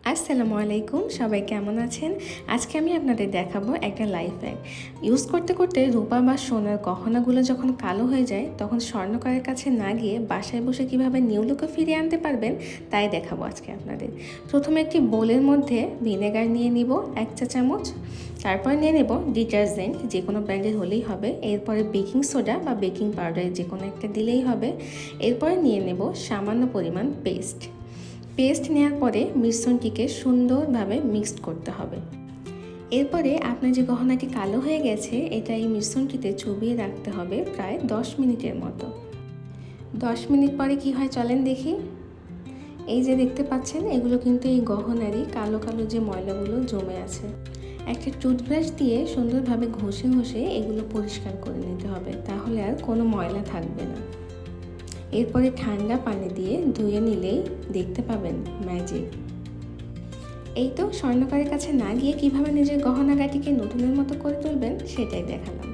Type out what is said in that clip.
আসসালামু আলাইকুম, সবাই কেমন আছেন? আজকে আমি আপনাদের দেখাবো একটা লাইফ হ্যাক। ইউজ করতে করতে রূপা বা সোনার গহনাগুলো যখন কালো হয়ে যায়, তখন স্বর্ণকারের কাছে না গিয়ে বাসায় বসে কিভাবে নিউ লুকে ফিরিয়ে আনতে পারবেন তাই দেখাবো আজকে আপনাদের। প্রথমে একটি বোলের মধ্যে ভিনেগার নিয়ে নিব 1 চা চামচ। তারপর নিয়ে নেব ডিটারজেন্ট, যে কোনো ব্র্যান্ডের হলেই হবে। এরপরে বেকিং সোডা বা বেকিং পাউডার যে কোনো একটা দিলেই হবে। এরপরে নিয়ে নেব সামান্য পরিমাণ পেস্ট নেওয়ার পরে মিশ্রণটিকে সুন্দরভাবে মিক্সড করতে হবে। এরপরে আপনার যে গহনাটি কালো হয়ে গেছে, এটা এই মিশ্রণটিতে চুবিয়ে রাখতে হবে প্রায় 10 মিনিটের মতো। 10 মিনিট পরে কি হয় চলেন দেখি। এই যে দেখতে পাচ্ছেন, এগুলো কিন্তু এই গহনারই কালো কালো যে ময়লাগুলো জমে আছে। একটা টুথব্রাশ দিয়ে সুন্দরভাবে ঘষে ঘষে এগুলো পরিষ্কার করে নিতে হবে, তাহলে আর কোনো ময়লা থাকবে না। এরপরে ঠান্ডা পানি দিয়ে ধুয়ে নিলেই দেখতে পাবেন ম্যাজিক। এই তো স্বর্ণকারের কাছে না গিয়ে কিভাবে নিজের গহনাগাটিকে নতুনের মতো করে তুলবেন সেটাই দেখালাম।